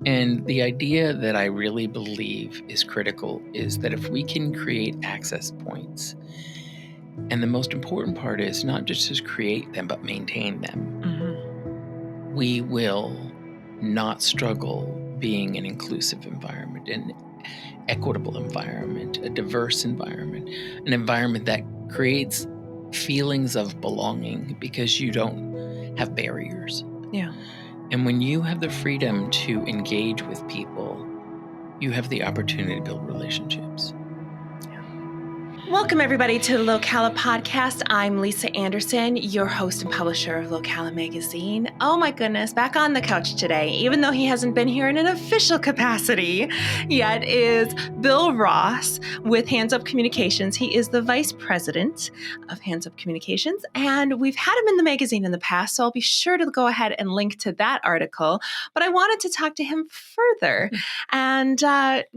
And the idea that I really believe is critical is that if we can create access points, and the most important part is not just to create them, but maintain them, we will not struggle being an inclusive environment, an equitable environment, a diverse environment, an environment that creates feelings of belonging because you don't have barriers. Yeah. And when you have the freedom to engage with people, you have the opportunity to build relationships. Welcome, everybody, to the Locala podcast. I'm Lisa Anderson, your host and publisher of Locala magazine. Oh my goodness, back on the couch today, even though he hasn't been here in an official capacity yet, is Bill Ross with Hands Up Communications. He is the vice president of Hands Up Communications, and we've had him in the magazine in the past, so I'll be sure to go ahead and link to that article. But I wanted to talk to him further and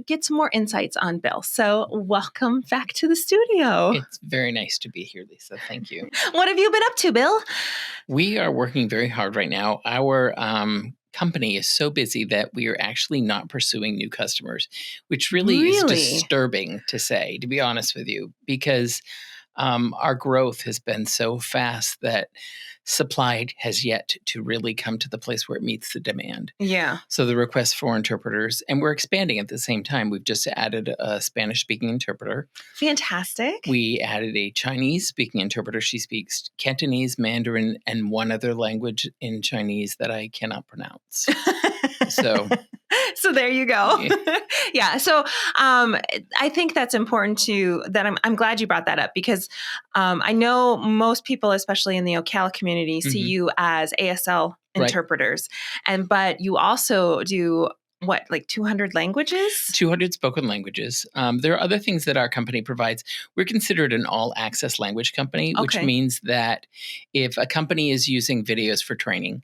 get some more insights on Bill. So welcome back to the studio. It's very nice to be here, Lisa. Thank you. What have you been up to, Bill? We are working very hard right now. Our company is so busy that we are actually not pursuing new customers, which really is disturbing to say, to be honest with you, because our growth has been so fast that supply has yet to really come to the place where it meets the demand. Yeah. So the request for interpreters, and we're expanding at the same time. We've just added a Spanish-speaking interpreter. Fantastic. We added a Chinese-speaking interpreter. She speaks Cantonese, Mandarin, and one other language in Chinese that I cannot pronounce. So there you go. Yeah. So I think that's important I'm glad you brought that up because I know most people, especially in the Ocala community, see you as ASL interpreters. Right. But you also do like 200 languages? 200 spoken languages. There are other things that our company provides. We're considered an all-access language company, which means that if a company is using videos for training,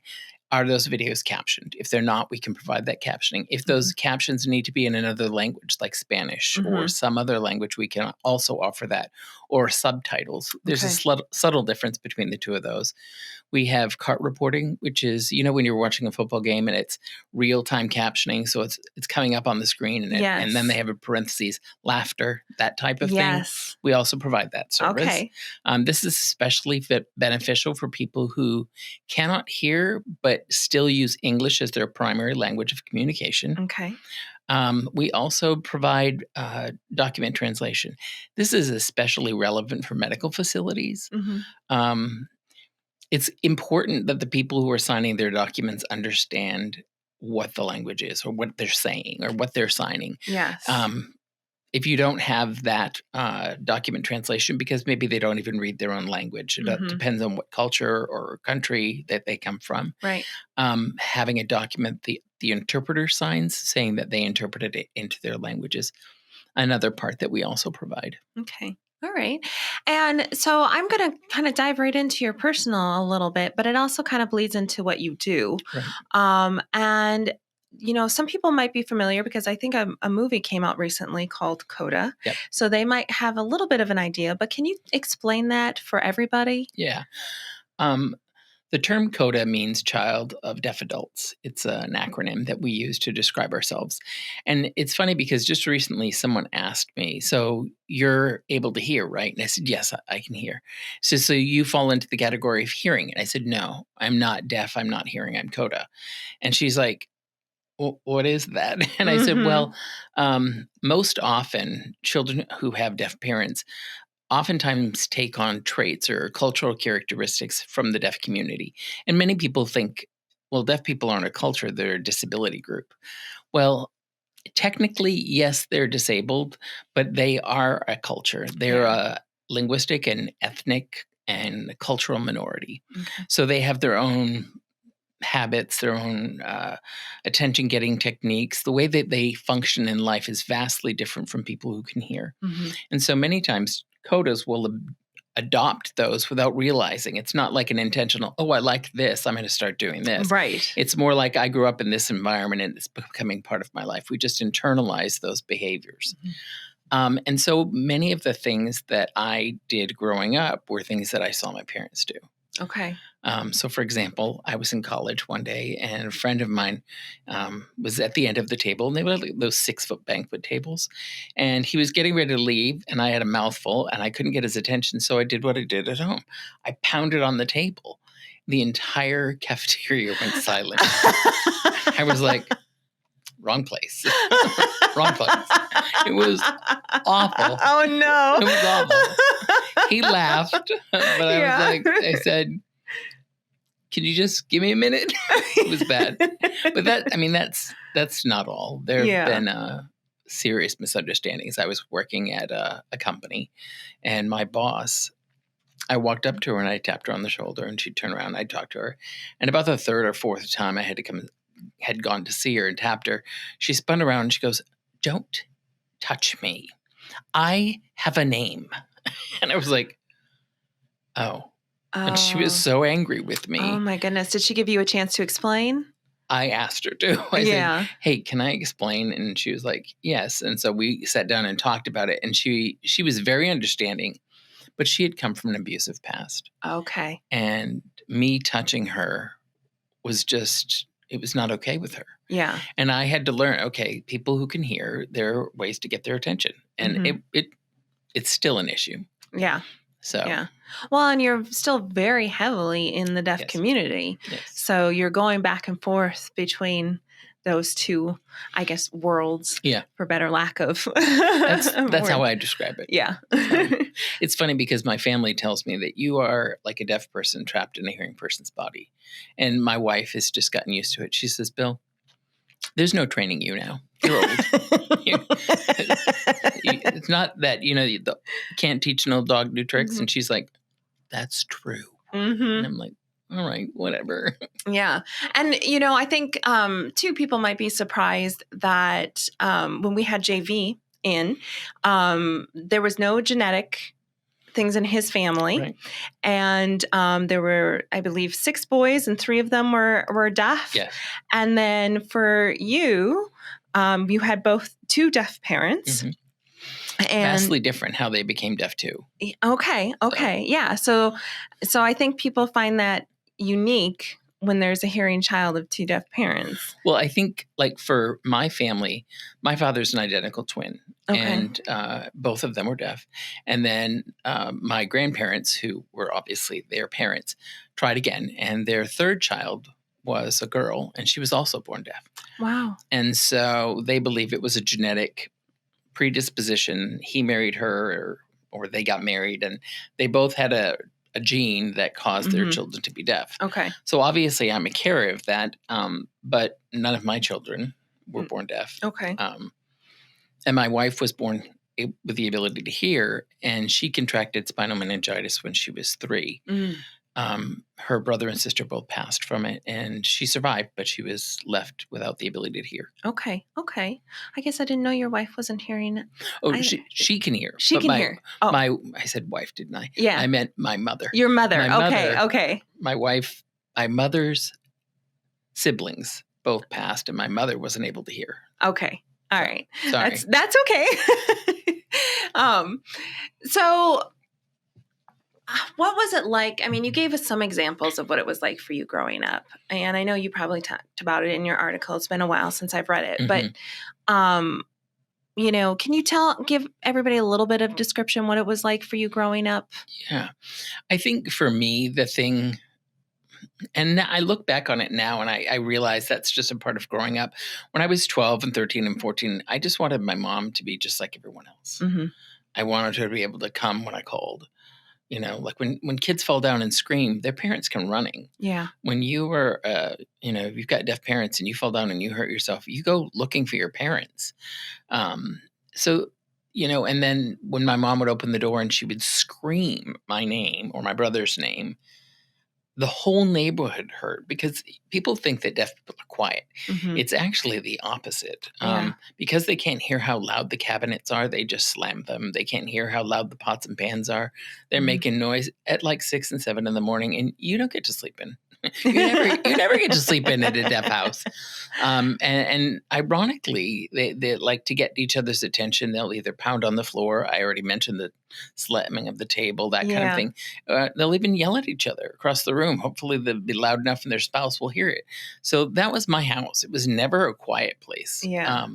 are those videos captioned? If they're not, we can provide that captioning. If those captions need to be in another language, like Spanish or some other language, we can also offer that, or subtitles. There's a subtle difference between the two of those. We have cart reporting, which is, when you're watching a football game and it's real-time captioning, so it's coming up on the screen, and then they have a parentheses, laughter, that type of thing. We also provide that service. Okay. This is especially beneficial for people who cannot hear but still use English as their primary language of communication. Okay. We also provide document translation. This is especially relevant for medical facilities. It's important that the people who are signing their documents understand what the language is, or what they're saying, or what they're signing. Yes. If you don't have that document translation, because maybe they don't even read their own language, it depends on what culture or country that they come from. Right. Having a document the interpreter signs saying that they interpreted it into their language is another part that we also provide. Okay. All right. And so I'm going to kind of dive right into your personal a little bit, but it also kind of bleeds into what you do. Right. And some people might be familiar because I think a movie came out recently called CODA. Yep. So they might have a little bit of an idea, but can you explain that for everybody? Yeah. The term CODA means Child of Deaf Adults. It's an acronym that we use to describe ourselves. And it's funny because just recently someone asked me, so you're able to hear, right? And I said, yes, I can hear. So you fall into the category of hearing. And I said, no, I'm not deaf. I'm not hearing. I'm CODA. And she's like, what is that? And I said, well, most often children who have deaf parents oftentimes take on traits or cultural characteristics from the deaf community. And many people think, well, deaf people aren't a culture, they're a disability group. Well, technically, yes, they're disabled, but they are a culture. They're a linguistic and ethnic and cultural minority. Okay. So they have their own habits, their own attention-getting techniques. The way that they function in life is vastly different from people who can hear. And so many times, CODAs will adopt those without realizing. It's not like an intentional, I like this, I'm going to start doing this. Right. It's more like I grew up in this environment and it's becoming part of my life. We just internalize those behaviors. And so many of the things that I did growing up were things that I saw my parents do. Okay. So, for example, I was in college one day, and a friend of mine was at the end of the table, and they were like those 6-foot banquet tables. And he was getting ready to leave, and I had a mouthful, and I couldn't get his attention. So I did what I did at home. I pounded on the table. The entire cafeteria went silent. I was like, wrong place. Wrong place. It was awful. Oh, no. It was awful. He laughed, but I said, can you just give me a minute? It was bad. But that's not all. There have been serious misunderstandings. I was working at a company, and my boss, I walked up to her and I tapped her on the shoulder, and she'd turn around and I'd talk to her. And about the third or fourth time I had gone to see her and tapped her, she spun around and she goes, "Don't touch me. I have a name." And I was like, oh. And she was so angry with me. Oh, my goodness. Did she give you a chance to explain? I asked her to. I said, "Hey, can I explain?" And she was like, "Yes." And so we sat down and talked about it. And she was very understanding, but she had come from an abusive past. Okay. And me touching her was it was not okay with her. Yeah. And I had to learn, okay, people who can hear, there are ways to get their attention. And it's still an issue. Yeah. So, yeah. Well, and you're still very heavily in the deaf community. Yes. So you're going back and forth between those two, I guess, worlds. Yeah. For better lack of. That's how I describe it. Yeah. It's funny because my family tells me that you are like a deaf person trapped in a hearing person's body. And my wife has just gotten used to it. She says, "Bill, there's no training you now. You're old." It's not that, you can't teach an old dog new tricks. And she's like, "That's true." And I'm like, all right, whatever. Yeah. And, I think, too, people might be surprised that when we had JV in, there was no genetic things in his family. Right. And there were, I believe, 6 boys and 3 of them were deaf. Yes. And then for you, you had 2 deaf parents. And vastly different how they became deaf too. Okay. Yeah. So I think people find that unique when there's a hearing child of 2 deaf parents. Well, I think like for my family, my father's an identical twin. Okay. And both of them were deaf. And then my grandparents, who were obviously their parents, tried again. And their third child was a girl, and she was also born deaf. Wow. And so they believe it was a genetic predisposition. He married her or they got married, and they both had a gene that caused their children to be deaf. Okay. So obviously I'm a carrier of that, but none of my children were born deaf. Okay. And my wife was born with the ability to hear, and she contracted spinal meningitis when she was 3. Her brother and sister both passed from it, and she survived, but she was left without the ability to hear. Okay. I guess I didn't know your wife wasn't hearing. Oh, she can hear. She can hear. Oh. I said wife, didn't I? Yeah. I meant my mother. Your mother. My Okay. My wife, my mother's siblings both passed, and my mother wasn't able to hear. Okay. All right. Sorry. That's okay. So what was it like? I mean, you gave us some examples of what it was like for you growing up. And I know you probably talked about it in your article. It's been a while since I've read it. But, can you give everybody a little bit of description what it was like for you growing up? Yeah. I think for me, the thing, and I look back on it now and I realize that's just a part of growing up. When I was 12 and 13 and 14, I just wanted my mom to be just like everyone else. I wanted her to be able to come when I called. Like when kids fall down and scream, their parents come running. Yeah. When you were, you've got deaf parents and you fall down and you hurt yourself, you go looking for your parents. So, and then when my mom would open the door and she would scream my name or my brother's name, the whole neighborhood heard, because people think that deaf people are quiet. It's actually the opposite. Because they can't hear how loud the cabinets are, they just slam them. They can't hear how loud the pots and pans are. They're making noise at like 6 and 7 in the morning, and you don't get to sleep in. You never get to sleep in at a deaf house. And ironically, they like to get each other's attention. They'll either pound on the floor. I already mentioned the slamming of the table, that kind of Yeah. thing. They'll even yell at each other across the room. Hopefully they'll be loud enough and their spouse will hear it. So that was my house. It was never a quiet place. Yeah.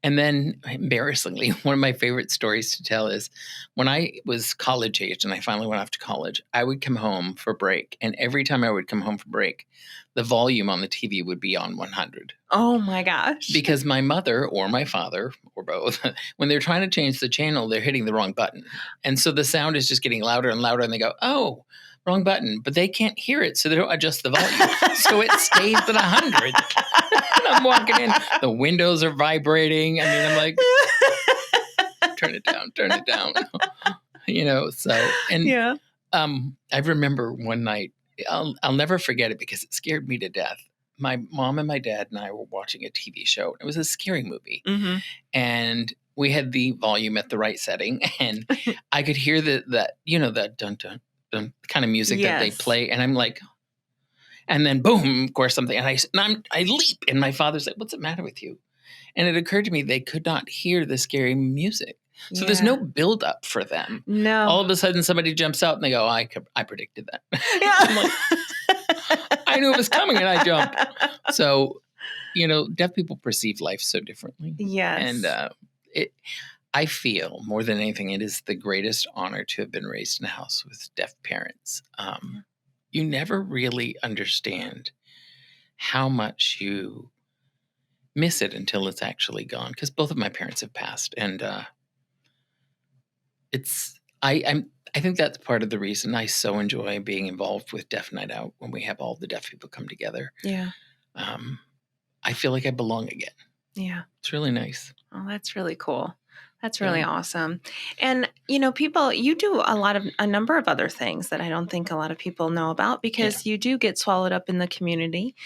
And then, embarrassingly, one of my favorite stories to tell is when I was college age and I finally went off to college, I would come home for break. And every time I would come home for break, the volume on the TV would be on 100. Oh my gosh. Because my mother or my father or both, when they're trying to change the channel, they're hitting the wrong button. And so the sound is just getting louder and louder. And they go, oh, wrong button. But they can't hear it. So they don't adjust the volume. So it stays at 100. And I'm walking in, the windows are vibrating. I mean, I'm like, turn it down. So, and Yeah. I remember one night, I'll never forget it because it scared me to death. My mom and my dad and I were watching a TV show. It was a scary movie. Mm-hmm. And we had the volume at the right setting. And I could hear that dun dun dun kind of music that they Yes. play. And I'm like, and then boom, of course, something. And I leap. And my father's like, what's the matter with you? And it occurred to me they could not hear the scary music. So there's no buildup for them. No. All of a sudden, somebody jumps out and they go, I predicted that. Yeah. I'm like, I knew it was coming and I jumped. So, deaf people perceive life so differently. Yes. And I feel more than anything, it is the greatest honor to have been raised in a house with deaf parents. You never really understand how much you miss it until it's actually gone. Because both of my parents have passed, and I think that's part of the reason I so enjoy being involved with Deaf Night Out when we have all the deaf people come together. Yeah. I feel like I belong again. Yeah. It's really nice. Oh, that's really cool. That's really awesome. And, people, you do a number of other things that I don't think a lot of people know about because you do get swallowed up in the community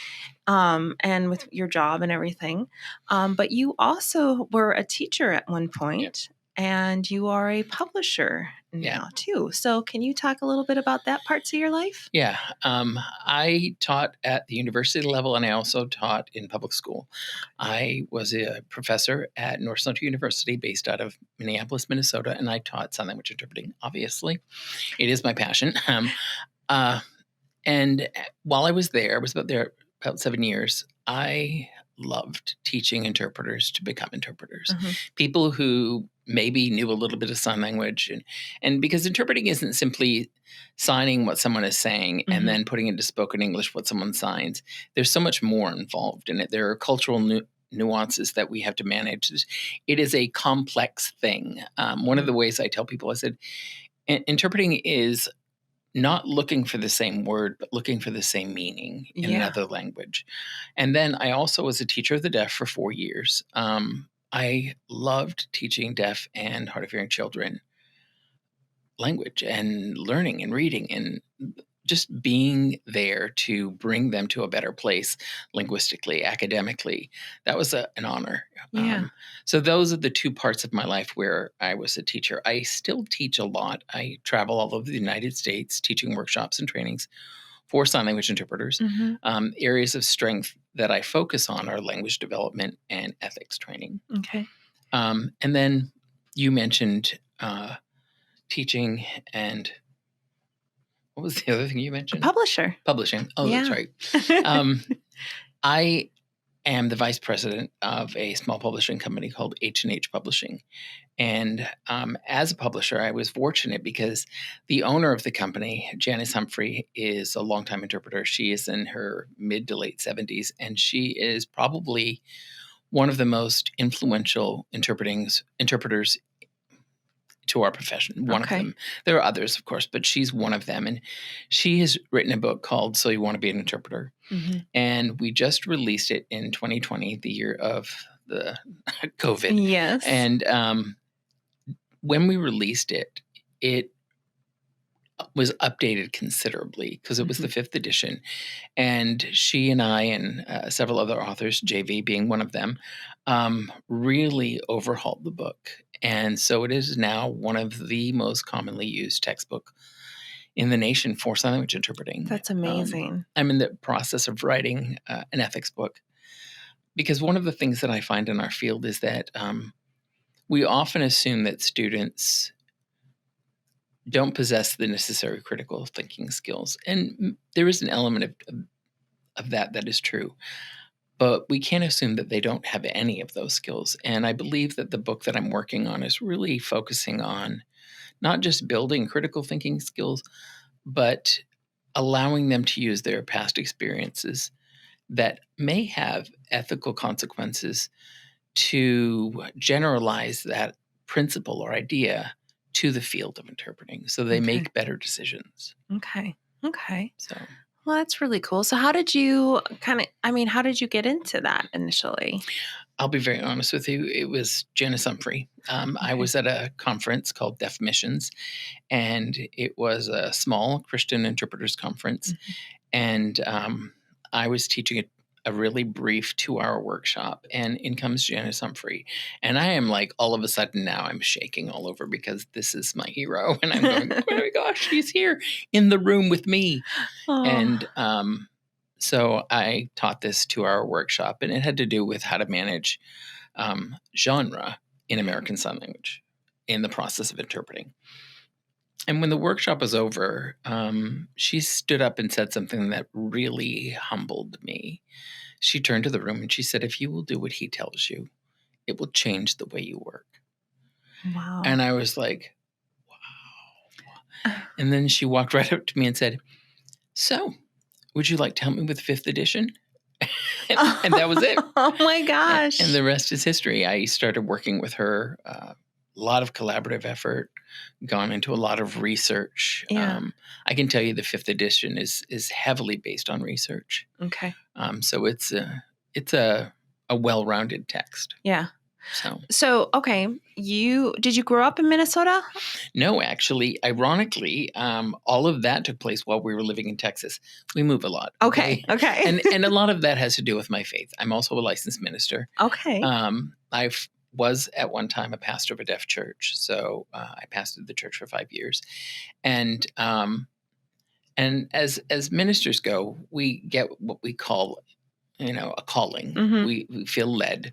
and with your job and everything. But you also were a teacher at one point. And you are a publisher now too. So can you talk a little bit about that parts of your life? Yeah. I taught at the university level and I also taught in public school. I was a professor at North Central University based out of Minneapolis, Minnesota, and I taught sign language interpreting, obviously. It is my passion. And while I was there, I was about 7 years, I loved teaching interpreters to become interpreters. Mm-hmm. People who maybe knew a little bit of sign language. And because interpreting isn't simply signing what someone is saying and then putting into spoken English what someone signs. There's so much more involved in it. There are cultural nuances that we have to manage. It is a complex thing. One of the ways I tell people, I said, interpreting is not looking for the same word, but looking for the same meaning in another language. And then I also was a teacher of the deaf for 4 years. I loved teaching deaf and hard of hearing children language and learning and reading and just being there to bring them to a better place linguistically, academically. That was an honor. Yeah. So those are the two parts of my life where I was a teacher. I still teach a lot. I travel all over the United States teaching workshops and trainings for sign language interpreters. Areas of strength that I focus on are language development and ethics training. Okay. And then you mentioned teaching and what was the other thing you mentioned? Publishing. Oh, that's right. I am the vice president of a small publishing company called H&H Publishing. And as a publisher, I was fortunate because the owner of the company, Janice Humphrey, is a longtime interpreter. She is in her mid to late 70s, and she is probably one of the most influential interpreters to our profession. One of them. There are others, of course, but she's one of them. And she has written a book called So You Want to Be an Interpreter. And we just released it in 2020, the year of the COVID. Yes. And when we released it, it was updated considerably because it was the 5th edition. And she and I and several other authors, JV being one of them, really overhauled the book. And so it is now one of the most commonly used textbook in the nation for sign language interpreting. That's amazing. I'm in the process of writing an ethics book, because one of the things that I find in our field is that we often assume that students don't possess the necessary critical thinking skills. And there is an element of that is true. But we can't assume that they don't have any of those skills. And I believe that the book that I'm working on is really focusing on not just building critical thinking skills, but allowing them to use their past experiences that may have ethical consequences to generalize that principle or idea to the field of interpreting, so they make better decisions. Okay. So, Well, that's really cool. So how did you how did you get into that initially? I'll be very honest with you. It was Janice Humphrey. I was at a conference called Deaf Missions, and it was a small Christian interpreters conference. And I was teaching a really brief 2-hour workshop, and in comes Janice Humphrey. And I am like, all of a sudden now I'm shaking all over, because this is my hero. And I'm going, oh my gosh, she's here in the room with me. Oh. And so I taught this 2-hour workshop, and it had to do with how to manage genre in American Sign Language in the process of interpreting. And when the workshop was over, she stood up and said something that really humbled me. She turned to the room and she said, if you will do what he tells you, it will change the way you work. Wow. And I was like, wow. And then she walked right up to me and said, so, would you like to help me with 5th edition? and that was it. Oh my gosh. And the rest is history. I started working with her, a lot of collaborative effort, gone into a lot of research. Yeah. I can tell you the 5th edition is heavily based on research. Okay. So it's a well-rounded text. Yeah. So okay. Did you grow up in Minnesota? No, actually, ironically, all of that took place while we were living in Texas. We move a lot. Okay. And a lot of that has to do with my faith. I'm also a licensed minister. Okay. I was at one time a pastor of a deaf church, so I pastored the church for 5 years, and as ministers go, we get what we call, a calling. Mm-hmm. We feel led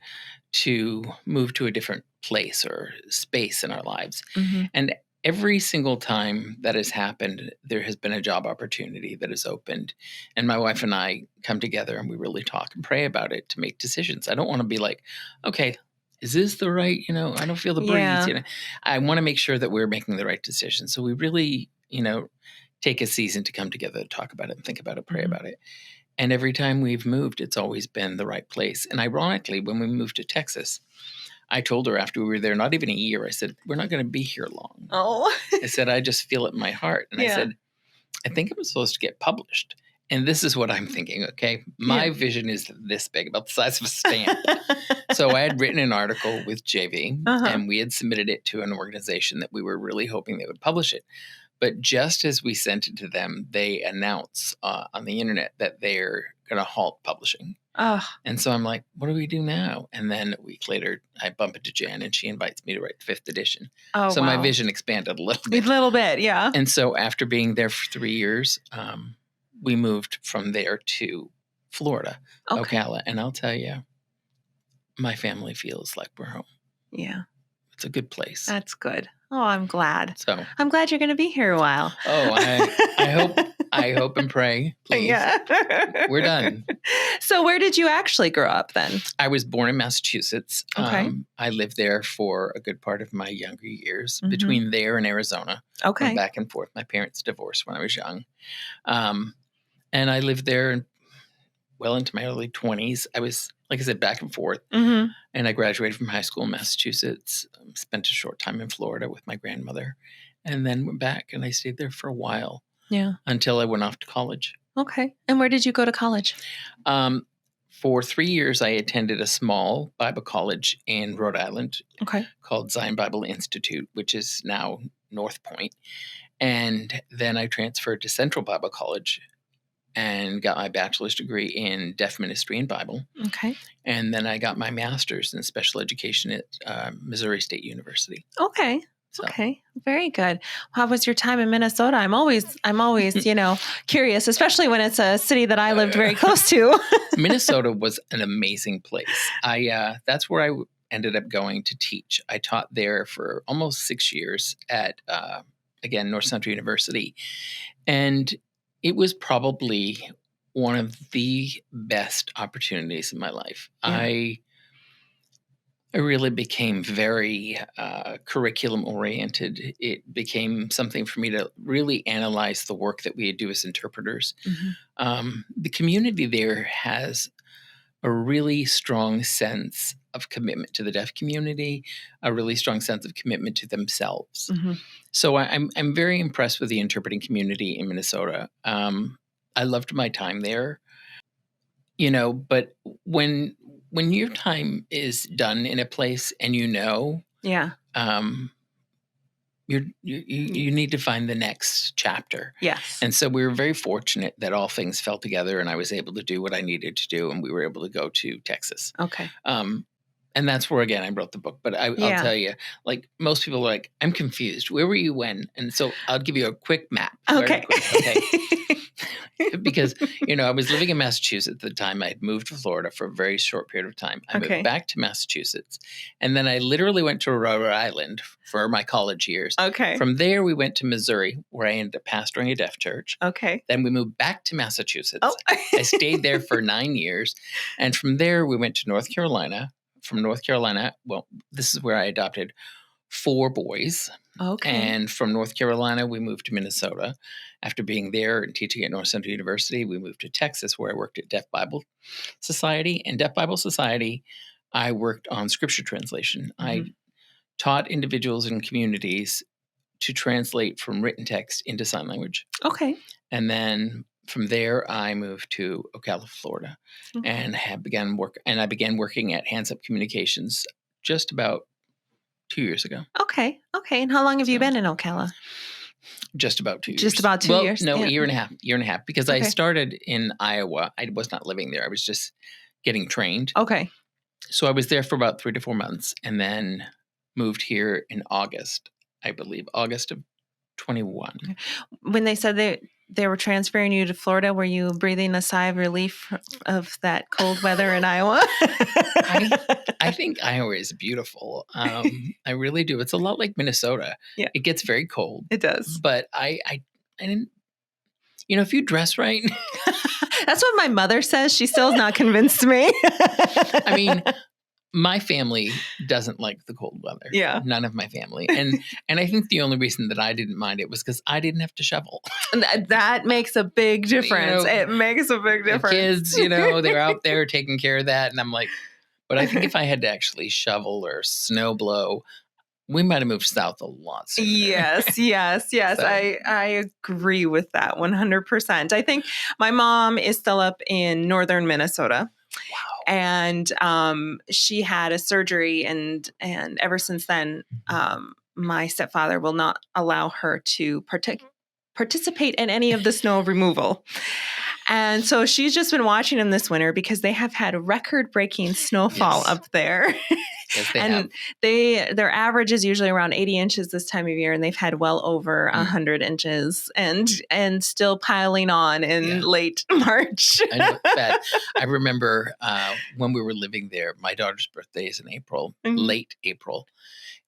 to move to a different place or space in our lives. Mm-hmm. And every single time that has happened, there has been a job opportunity that has opened. And my wife and I come together and we really talk and pray about it to make decisions. I don't want to be like, okay, is this the right, I don't feel the breeze. Yeah. I want to make sure that we're making the right decision. So we really, take a season to come together to talk about it and think about it, pray Mm-hmm. about it. And every time we've moved, it's always been the right place. And ironically, when we moved to Texas, I told her after we were there, not even a year, I said, we're not going to be here long. Oh. I said, I just feel it in my heart. And I said, I think I'm supposed to get published. And this is what I'm thinking, okay? My vision is this big, about the size of a stamp. So I had written an article with JV, and we had submitted it to an organization that we were really hoping they would publish it. But just as we sent it to them, they announce on the internet that they're going to halt publishing. Oh. And so I'm like, what do we do now? And then a week later, I bump into Jan and she invites me to write the 5th edition. Oh, so wow. my vision expanded a little bit. A little bit, yeah. And so after being there for 3 years, we moved from there to Florida, Locala. And I'll tell you, my family feels like we're home. Yeah. It's a good place. That's good. Oh, I'm glad. So I'm glad you're going to be here a while. Oh, I hope and pray, please. Yeah. We're done. So where did you actually grow up then? I was born in Massachusetts. Okay. I lived there for a good part of my younger years, between there and Arizona. Okay. Went back and forth. My parents divorced when I was young. And I lived there well into my early 20s. I was, like I said, back and forth. Mm-hmm. And I graduated from high school in Massachusetts, spent a short time in Florida with my grandmother, and then went back and I stayed there for a while. Yeah. Until I went off to college. Okay. And where did you go to college? For 3 years, I attended a small Bible college in Rhode Island called Zion Bible Institute, which is now North Point. And then I transferred to Central Bible College and got my bachelor's degree in deaf ministry and Bible. Okay. And then I got my master's in special education at Missouri State University. Okay. So. Okay, very good. How was your time in Minnesota? I'm always, curious, especially when it's a city that I lived very close to. Minnesota was an amazing place. That's where I ended up going to teach. I taught there for almost 6 years at, again, North Central University. And it was probably one of the best opportunities in my life. Yeah. I really became very curriculum oriented. It became something for me to really analyze the work that we do as interpreters. The community there has a really strong sense of commitment to the deaf community, a really strong sense of commitment to themselves. So I'm very impressed with the interpreting community in Minnesota. I loved my time there, but when your time is done in a place and Yeah. you need to find the next chapter. Yes. And so we were very fortunate that all things fell together and I was able to do what I needed to do, and we were able to go to Texas. Okay. And that's where, again, I wrote the book. But I'll tell you, like, most people are like, I'm confused. Where were you when? And so I'll give you a quick map. Okay. Okay. Because, I was living in Massachusetts at the time. I had moved to Florida for a very short period of time. I moved back to Massachusetts. And then I literally went to Rhode Island for my college years. Okay. From there, we went to Missouri, where I ended up pastoring a deaf church. Okay. Then we moved back to Massachusetts. Oh. I stayed there for 9 years. And from there, we went to North Carolina. From North Carolina, well, this is where I adopted 4 boys. Okay. And from North Carolina, we moved to Minnesota. After being there and teaching at North Central University, we moved to Texas, where I worked at Deaf Bible Society. And Deaf Bible Society, I worked on scripture translation. I taught individuals and communities to translate from written text into sign language. Okay. And then from there, I moved to Ocala, Florida, and I began working at Hands Up Communications just about 2 years ago. Okay. And how long have you been in Ocala? Just about 2 years. Just about 2 years? No, a year and a half, because I started in Iowa. I was not living there. I was just getting trained. Okay. So I was there for about 3 to 4 months and then moved here in August, I believe, August of 21. When they said they were transferring you to Florida, were you breathing a sigh of relief of that cold weather in Iowa? I think Iowa is beautiful. I really do. It's a lot like Minnesota. Yeah. It gets very cold. It does. But I didn't, if you dress right. That's what my mother says. She still has not convinced me. I mean, my family doesn't like the cold weather. Yeah. None of my family. And I think the only reason that I didn't mind it was because I didn't have to shovel. That makes a big difference. It makes a big difference. The kids, they're out there taking care of that. And I'm like, but I think if I had to actually shovel or snow blow, we might have moved south a lot sooner. Yes. So. I agree with that 100%. I think my mom is still up in northern Minnesota. Wow. And she had a surgery, and ever since then, my stepfather will not allow her to participate in any of the snow removal. And so she's just been watching them this winter because they have had record-breaking snowfall up there. Yes, they and have. Their average is usually around 80 inches this time of year, and they've had well over 100 inches and still piling on in late March. I know, it's bad. I remember when we were living there, my daughter's birthday is in April, late April,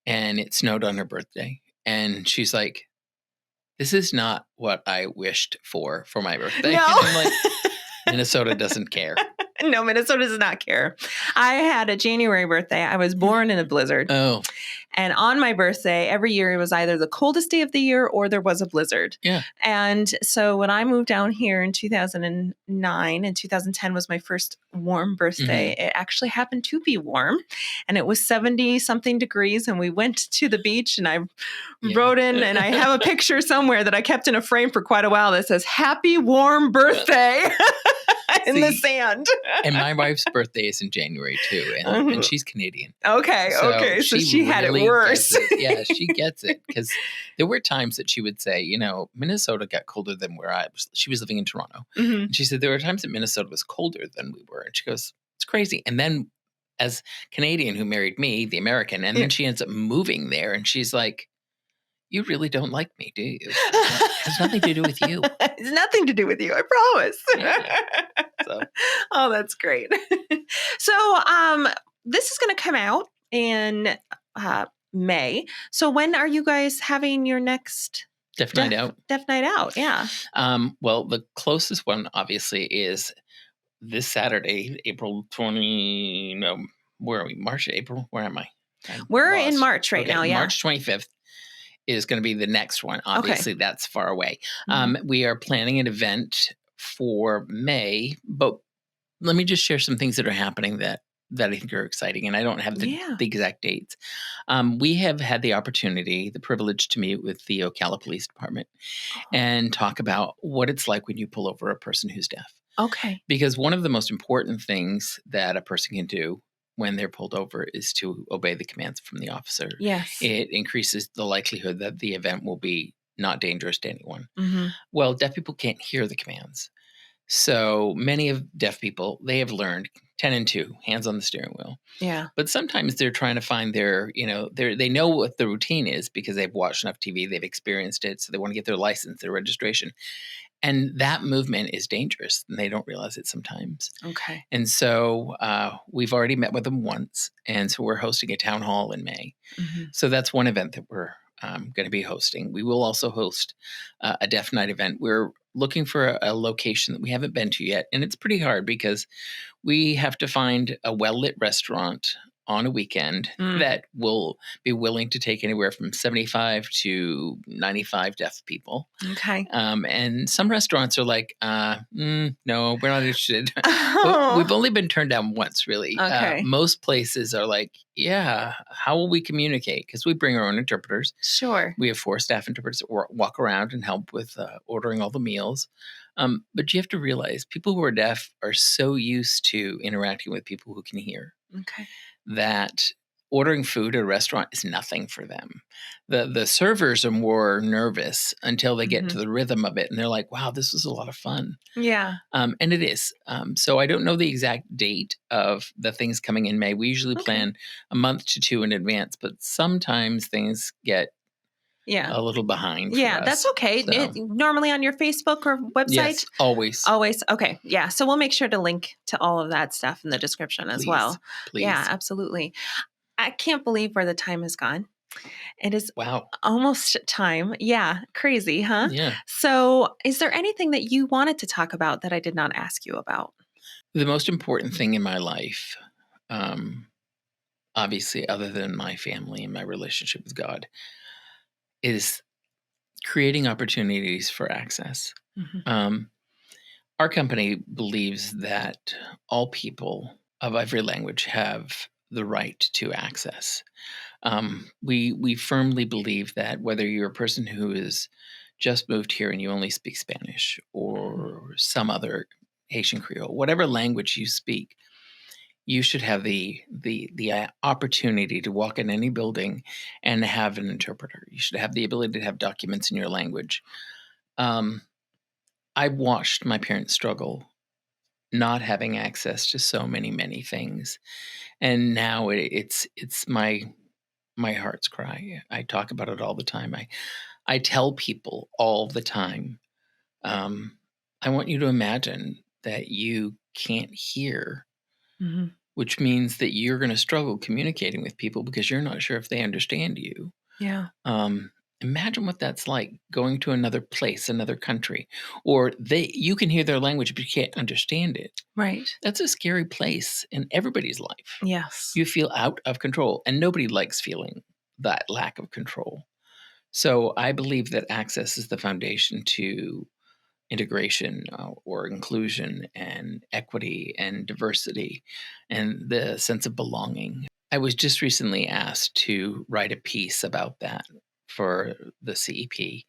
and it snowed on her birthday. And she's like, this is not what I wished for my birthday. No. And I'm like, Minnesota doesn't care. No, Minnesota does not care. I had a January birthday. I was born in a blizzard. Oh. And on my birthday, every year it was either the coldest day of the year or there was a blizzard. Yeah. And so when I moved down here in 2009, and 2010 was my first warm birthday, it actually happened to be warm. And it was 70 something degrees. And we went to the beach, and I wrote in, and I have a picture somewhere that I kept in a frame for quite a while that says, "Happy warm birthday." In the sand. And my wife's birthday is in January too, and she's Canadian. Okay. So she had it worse. Yeah, she gets it, because there were times that she would say, Minnesota got colder than where I was. She was living in Toronto. And she said there were times that Minnesota was colder than we were. And she goes, it's crazy. And then as Canadian who married me, the American, and then she ends up moving there, and she's like, you really don't like me, do you? It has nothing to do with you. It's nothing to do with you, I promise. Yeah. So. Oh, that's great. So this is going to come out in May. So when are you guys having your next Deaf Night Out? Deaf Night Out, yeah. Well, the closest one, obviously, is this Saturday, April 20. No, where are we? March, April? Where am I? We're in March right now, yeah. March 25th is going to be the next one. Obviously, that's far away. We are planning an event for May, but let me just share some things that are happening that I think are exciting, and I don't have the exact dates. We have had the opportunity, the privilege to meet with the Locala Police Department and talk about what it's like when you pull over a person who's deaf. Okay. Because one of the most important things that a person can do when they're pulled over is to obey the commands from the officer. Yes. It increases the likelihood that the event will be not dangerous to anyone. Mm-hmm. Well, deaf people can't hear the commands. So many of deaf people, they have learned 10 and 2, hands on the steering wheel. Yeah. But sometimes they're trying to find their, they know what the routine is because they've watched enough TV, they've experienced it. So they want to get their license, their registration. And that movement is dangerous, and they don't realize it sometimes. Okay. And so we've already met with them once, and so we're hosting a town hall in May. Mm-hmm. So that's one event that we're going to be hosting. We will also host a Deaf Night event. We're looking for a location that we haven't been to yet, and it's pretty hard because we have to find a well-lit restaurant on a weekend that will be willing to take anywhere from 75 to 95 deaf people. Okay. And some restaurants are like, no, we're not interested. We've only been turned down once, really. Okay. Most places are like, yeah, how will we communicate? Because we bring our own interpreters. Sure. We have 4 staff interpreters that walk around and help with ordering all the meals. But you have to realize people who are deaf are so used to interacting with people who can hear. Okay. That ordering food at a restaurant is nothing for them. The servers are more nervous until they get to the rhythm of it, and they're like, wow, this was a lot of fun. Yeah. And it is. So I don't know the exact date of the things coming in May. We usually plan a month to 2 in advance, but sometimes things get a little behind. Yeah, that's okay. So. Normally on your Facebook or website? Yes, always. Always. Okay. Yeah. So we'll make sure to link to all of that stuff in the description as well. Please. Yeah, absolutely. I can't believe where the time has gone. It is almost time. Yeah. Crazy, huh? Yeah. So is there anything that you wanted to talk about that I did not ask you about? The most important thing in my life, obviously, other than my family and my relationship with God, is creating opportunities for access. Mm-hmm. Our company believes that all people of every language have the right to access. We firmly believe that whether you're a person who is just moved here and you only speak Spanish or some other Haitian Creole, whatever language you speak, you should have the opportunity to walk in any building and have an interpreter. You should have the ability to have documents in your language. I watched my parents struggle not having access to so many things. And now it's my heart's cry. I talk about it all the time. I tell people all the time, I want you to imagine that you can't hear, which means that you're going to struggle communicating with people because you're not sure if they understand you. Yeah. Imagine what that's like, going to another place, another country, or you can hear their language, but you can't understand it. Right. That's a scary place in everybody's life. Yes. You feel out of control, and nobody likes feeling that lack of control. So I believe that access is the foundation to integration or inclusion and equity and diversity and the sense of belonging. I was just recently asked to write a piece about that for the CEP.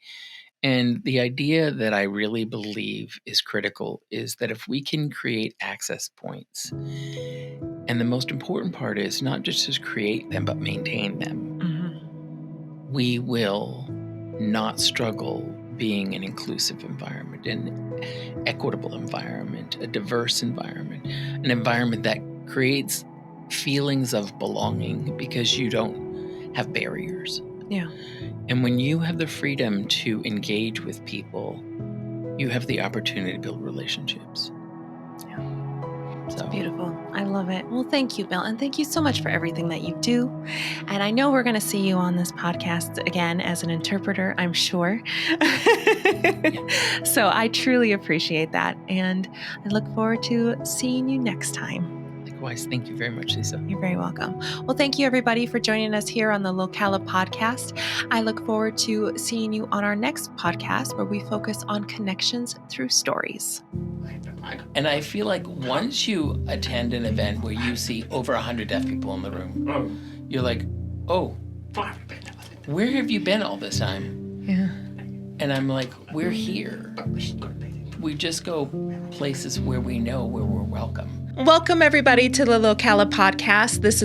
And the idea that I really believe is critical is that if we can create access points, and the most important part is not just to create them, but maintain them, we will not struggle being an inclusive environment, an equitable environment, a diverse environment, an environment that creates feelings of belonging because you don't have barriers. Yeah. And when you have the freedom to engage with people, you have the opportunity to build relationships. It's beautiful. I love it. Well, thank you, Bill. And thank you so much for everything that you do. And I know we're going to see you on this podcast again as an interpreter, I'm sure. So I truly appreciate that. And I look forward to seeing you next time. Likewise, thank you very much, Lisa. You're very welcome. Well, thank you, everybody, for joining us here on the Locala podcast. I look forward to seeing you on our next podcast where we focus on connections through stories. And I feel like once you attend an event where you see over 100 deaf people in the room, you're like, oh, where have you been all this time? Yeah. And I'm like, we're here. We just go places where we know where we're welcome. Welcome, everybody, to the Locala podcast. This is